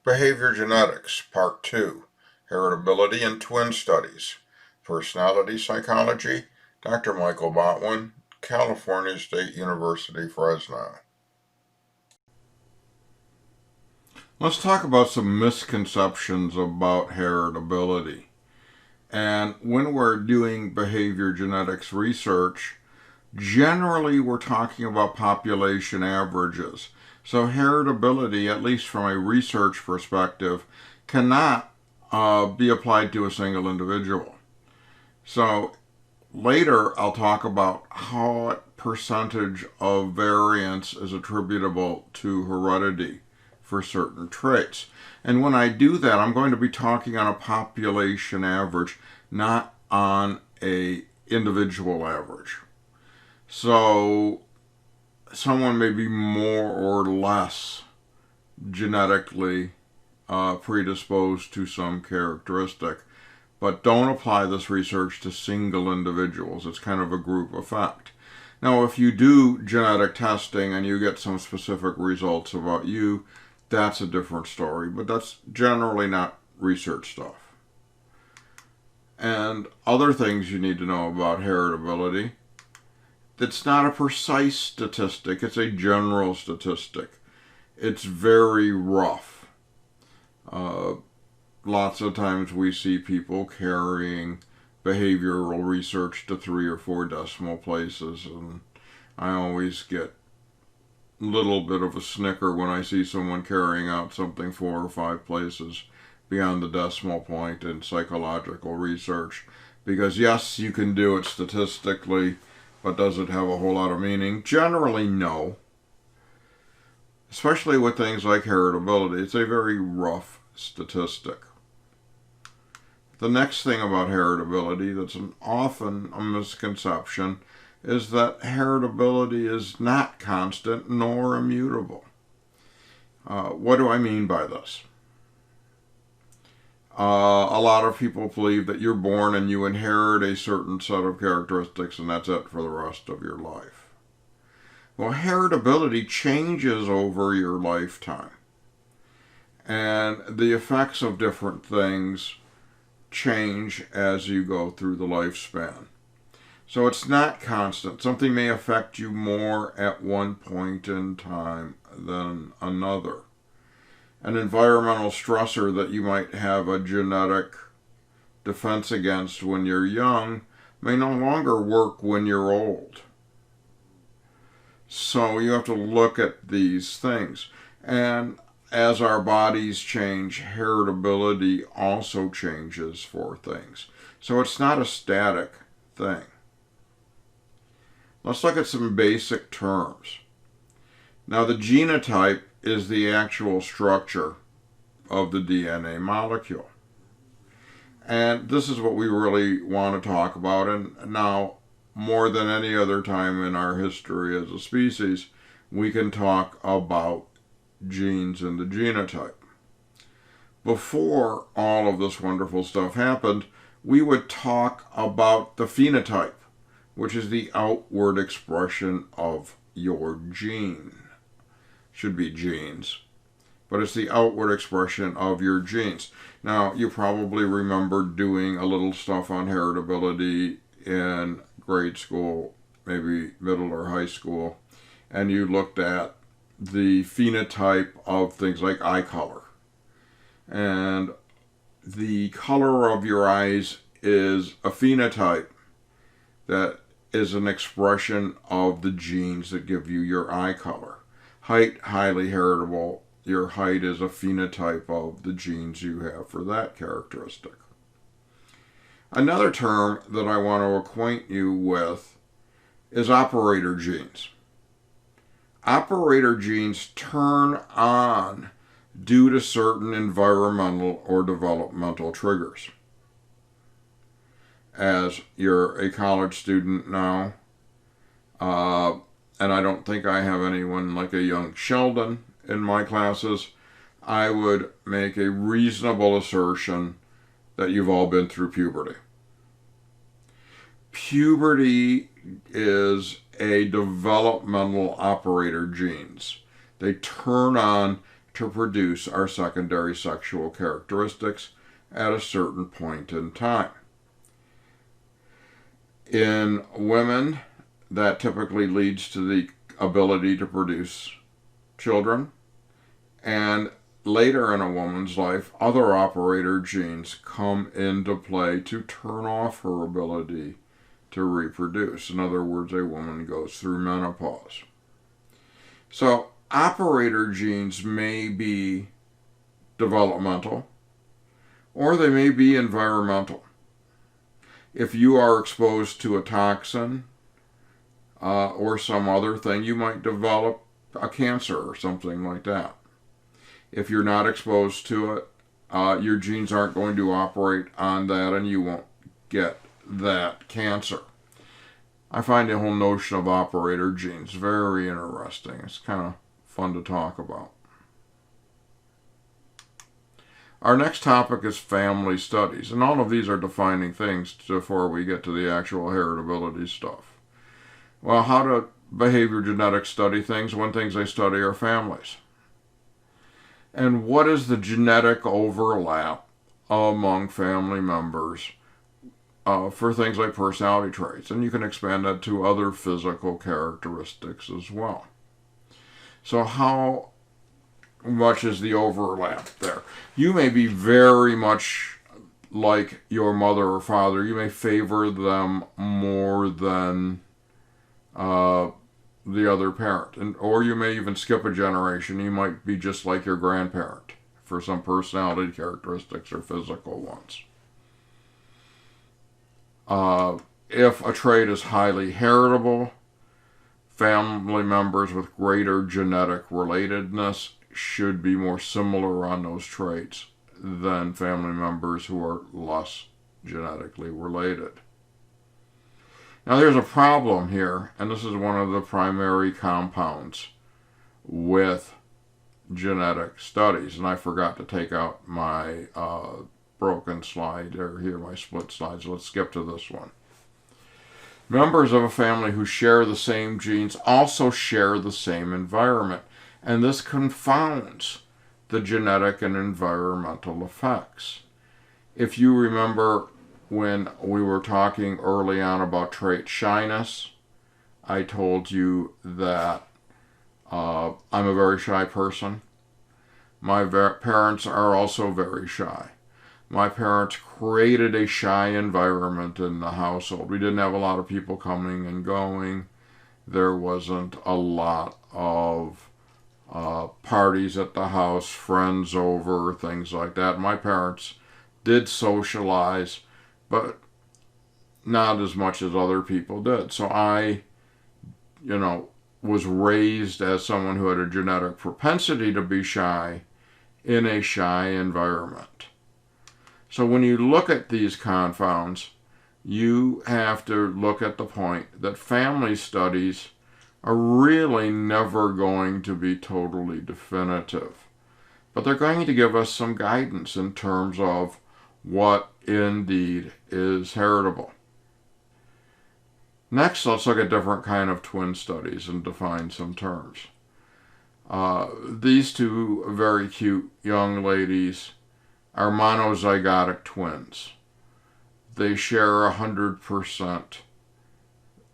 Behavior Genetics, Part 2, Heritability and Twin Studies, Personality Psychology, Dr. Michael Botwin, California State University, Fresno. Let's talk about some misconceptions about heritability. And when we're doing behavior genetics research, generally we're talking about population averages. So heritability, at least from a research perspective, cannot be applied to a single individual. So later I'll talk about what percentage of variance is attributable to heredity for certain traits. And when I do that, I'm going to be talking on a population average, not on a individual average. So someone may be more or less genetically predisposed to some characteristic, but don't apply this research to single individuals. It's kind of a group effect. Now, if you do genetic testing and you get some specific results about you, that's a different story, but that's generally not research stuff. And other things you need to know about heritability: it's not a precise statistic, it's a general statistic. It's very rough. Lots of times we see people carrying behavioral research to 3 or 4 decimal places, and I always get a little bit of a snicker when I see someone carrying out something 4 or 5 places beyond the decimal point in psychological research. Because yes, you can do it statistically, but does it have a whole lot of meaning? Generally, no. Especially with things like heritability, it's a very rough statistic. The next thing about heritability that's often a misconception is that heritability is not constant nor immutable. What do I mean by this? A lot of people believe that you're born and you inherit a certain set of characteristics and that's it for the rest of your life. Well, heritability changes over your lifetime. And the effects of different things change as you go through the lifespan. So it's not constant. Something may affect you more at one point in time than another. An environmental stressor that you might have a genetic defense against when you're young may no longer work when you're old. So you have to look at these things. And as our bodies change, heritability also changes for things. So it's not a static thing. Let's look at some basic terms. Now, the genotype is the actual structure of the DNA molecule. And this is what we really want to talk about. And now, more than any other time in our history as a species, we can talk about genes and the genotype. Before all of this wonderful stuff happened, we would talk about the phenotype, which is the outward expression of your gene. Should be genes, but it's the outward expression of your genes. Now, you probably remember doing a little stuff on heritability in grade school, maybe middle or high school, and you looked at the phenotype of things like eye color. And the color of your eyes is a phenotype that is an expression of the genes that give you your eye color. Height, highly heritable. Your height is a phenotype of the genes you have for that characteristic. Another term that I want to acquaint you with is operator genes. Operator genes turn on due to certain environmental or developmental triggers. As you're a college student now, and I don't think I have anyone like a young Sheldon in my classes, I would make a reasonable assertion that you've all been through puberty. Puberty is a developmental operator genes. They turn on to produce our secondary sexual characteristics at a certain point in time. In women, that typically leads to the ability to produce children, and later in a woman's life, other operator genes come into play to turn off her ability to reproduce. In other words, a woman goes through menopause. So, operator genes may be developmental, or they may be environmental. If you are exposed to a toxin or some other thing, you might develop a cancer or something like that. If you're not exposed to it, your genes aren't going to operate on that and you won't get that cancer. I find the whole notion of operator genes very interesting. It's kind of fun to talk about. Our next topic is family studies, and all of these are defining things before we get to the actual heritability stuff. Well, how do behavior genetics study things? One thing they study are families. And what is the genetic overlap among family members for things like personality traits? And you can expand that to other physical characteristics as well. So how much is the overlap there? You may be very much like your mother or father. You may favor them more than the other parent, or you may even skip a generation. You might be just like your grandparent for some personality characteristics or physical ones. If a trait is highly heritable, family members with greater genetic relatedness should be more similar on those traits than family members who are less genetically related. Now there's a problem here, and this is one of the primary compounds with genetic studies, and I forgot to take out my broken slide, or here my split slides. Let's skip to this one. Members of a family who share the same genes also share the same environment, and this confounds the genetic and environmental effects. If you remember when we were talking early on about trait shyness, I told you that I'm a very shy person. My parents are also very shy. My parents created a shy environment in the household. We didn't have a lot of people coming and going. There wasn't a lot of parties at the house, friends over, things like that. My parents did socialize, but not as much as other people did. So I, was raised as someone who had a genetic propensity to be shy in a shy environment. So when you look at these confounds, you have to look at the point that family studies are really never going to be totally definitive. But they're going to give us some guidance in terms of what indeed is heritable. Next, let's look at different kind of twin studies and define some terms. These two very cute young ladies are monozygotic twins. They share 100%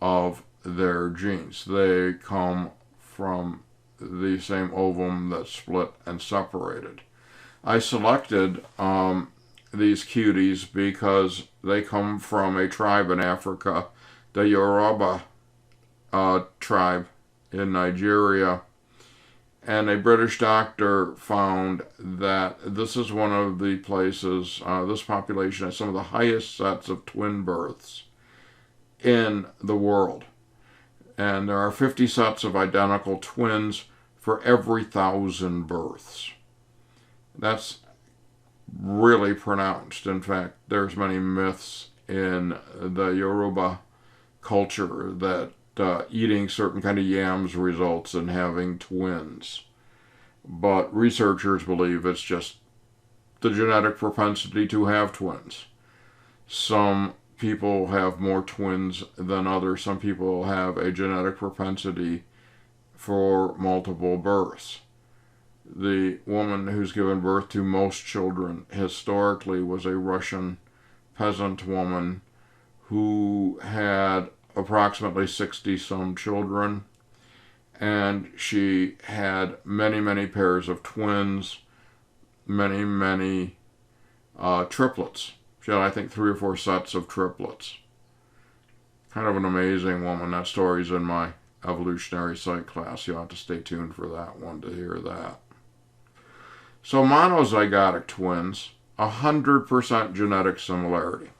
of their genes. They come from the same ovum that split and separated. I selected these cuties because they come from a tribe in Africa, the Yoruba tribe in Nigeria. And a British doctor found that this is one of the places, this population has some of the highest sets of twin births in the world. And there are 50 sets of identical twins for every 1,000 births. That's really pronounced. In fact, there's many myths in the Yoruba culture that eating certain kind of yams results in having twins. But researchers believe it's just the genetic propensity to have twins. Some people have more twins than others. Some people have a genetic propensity for multiple births. the woman who's given birth to most children historically was a Russian peasant woman who had approximately 60 some children, and she had many, many pairs of twins, many, many triplets. She had, I think, 3 or 4 sets of triplets. Kind of an amazing woman. That story's in my evolutionary psych class. You'll have to stay tuned for that one to hear that. So monozygotic twins, 100% genetic similarity.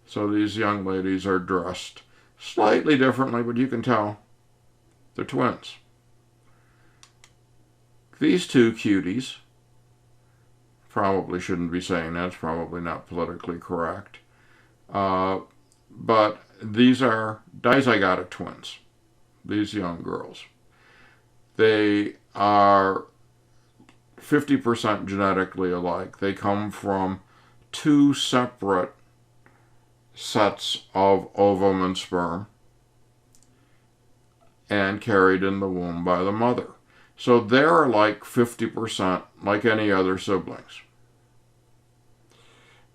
So these young ladies are dressed slightly differently, but you can tell they're twins. These two cuties, probably shouldn't be saying that, it's probably not politically correct, but these are dizygotic twins, these young girls. They are 50% genetically alike. They come from 2 separate sets of ovum and sperm and carried in the womb by the mother. So they're like 50% like any other siblings.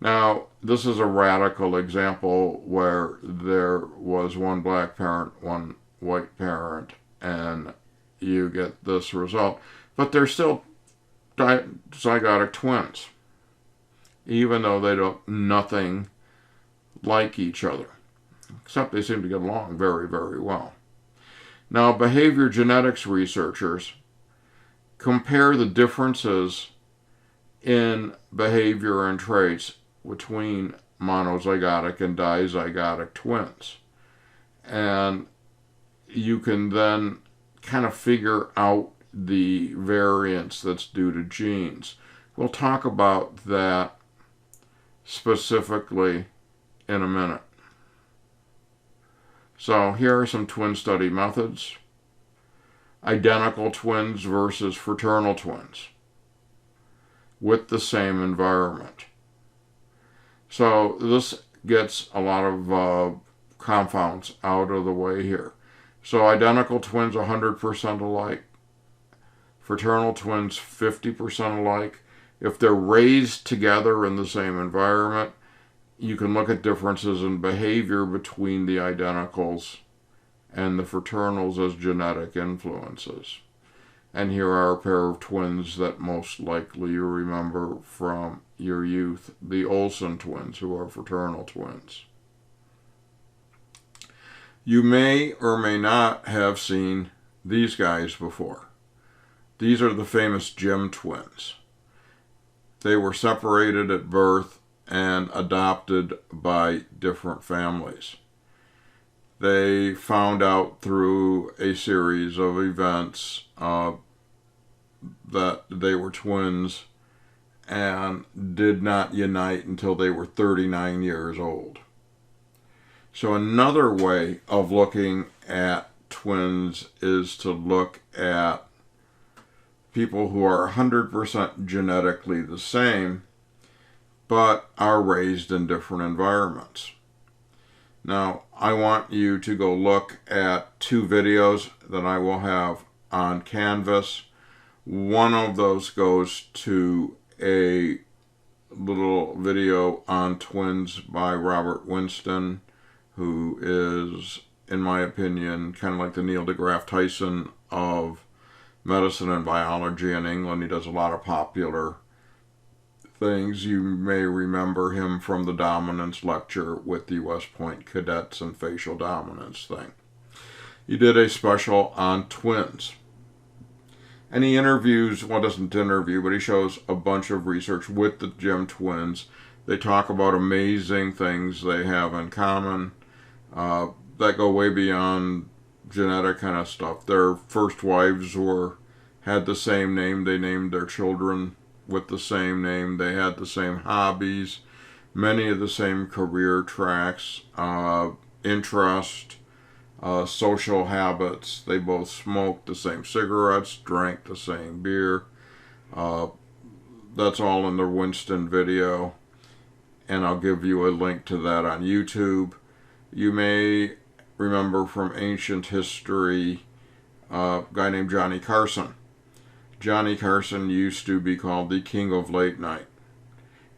Now, this is a radical example where there was one black parent, one white parent, and you get this result. But they're still zygotic twins, even though they don't nothing like each other, except they seem to get along very, very well. Now, behavior genetics researchers compare the differences in behavior and traits between monozygotic and dizygotic twins. And you can then kind of figure out the variance that's due to genes. We'll talk about that specifically in a minute. So here are some twin study methods. Identical twins versus fraternal twins with the same environment. So this gets a lot of confounds out of the way here. So identical twins 100% alike. Fraternal twins 50% alike. If they're raised together in the same environment, you can look at differences in behavior between the identicals and the fraternals as genetic influences. And here are a pair of twins that most likely you remember from your youth, the Olsen twins, who are fraternal twins. You may or may not have seen these guys before. These are the famous Jim twins. They were separated at birth and adopted by different families. They found out through a series of events that they were twins and did not unite until they were 39 years old. So another way of looking at twins is to look at people who are 100% genetically the same, but are raised in different environments. Now, I want you to go look at 2 videos that I will have on Canvas. One of those goes to a little video on twins by Robert Winston, who is, in my opinion, kind of like the Neil deGrasse Tyson of medicine and biology in England. He does a lot of popular things. You may remember him from the dominance lecture with the West Point cadets and facial dominance thing. He did a special on twins. And he interviews, well, doesn't interview, but he shows a bunch of research with the Jim twins. They talk about amazing things they have in common that go way beyond genetic kind of stuff. Their first wives had the same name. They named their children with the same name. They had the same hobbies, many of the same career tracks, interest, social habits. They both smoked the same cigarettes, drank the same beer. That's all in the Winston video, and I'll give you a link to that on YouTube. You may remember from ancient history a guy named Johnny Carson. Johnny Carson used to be called the king of late night.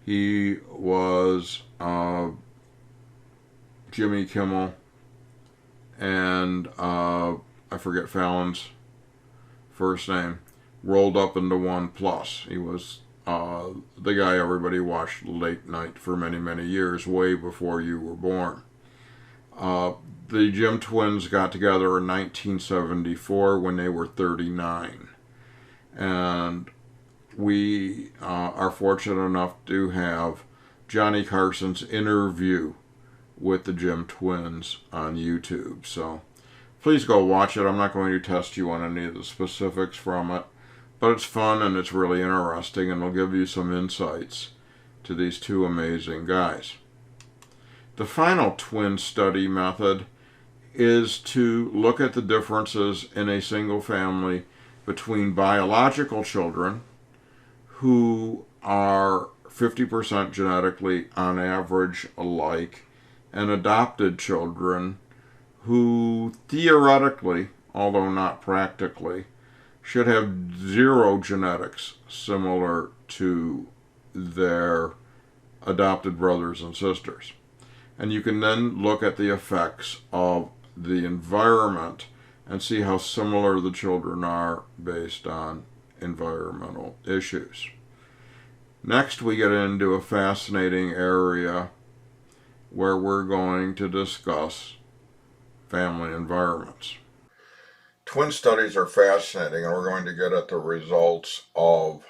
He was Jimmy Kimmel and I forget Fallon's first name, rolled up into one plus. He was the guy everybody watched late night for many, many years, way before you were born. The Jim twins got together in 1974 when they were 39. And we are fortunate enough to have Johnny Carson's interview with the Jim twins on YouTube. So please go watch it. I'm not going to test you on any of the specifics from it, but it's fun and it's really interesting, and it'll give you some insights to these two amazing guys. The final twin study method is to look at the differences in a single family between biological children who are 50% genetically on average alike and adopted children who theoretically, although not practically, should have zero genetics similar to their adopted brothers and sisters. And you can then look at the effects of the environment and see how similar the children are based on environmental issues. Next, we get into a fascinating area where we're going to discuss family environments. Twin studies are fascinating, and we're going to get at the results of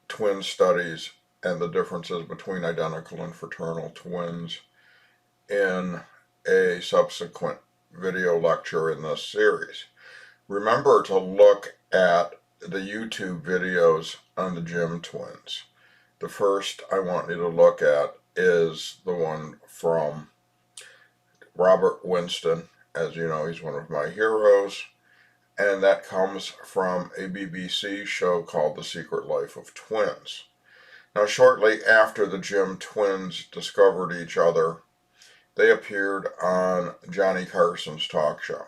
twin studies and the differences between identical and fraternal twins in a subsequent video lecture in this series. Remember to look at the YouTube videos on the Jim twins. The first I want you to look at is the one from Robert Winston. As you know, he's one of my heroes, and that comes from a BBC show called The Secret Life of Twins. Now, shortly after the Jim twins discovered each other, they appeared on Johnny Carson's talk show.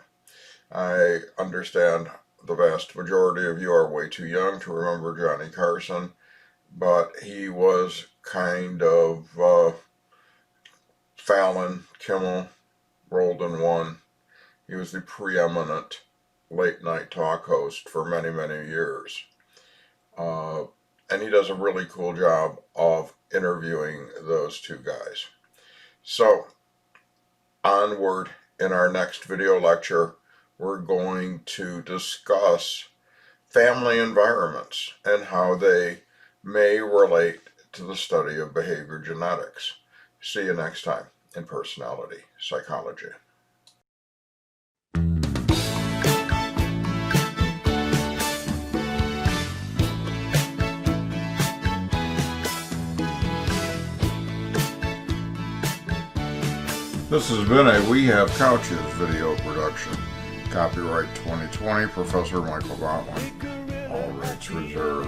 I understand the vast majority of you are way too young to remember Johnny Carson, but he was kind of Fallon, Kimmel, rolled in one. He was the preeminent late night talk host for many, many years. And he does a really cool job of interviewing those two guys. So, onward in our next video lecture, we're going to discuss family environments and how they may relate to the study of behavior genetics. See you next time in Personality Psychology. This has been a We Have Couches video production. Copyright 2020, Professor Michael Botwin. All rights reserved.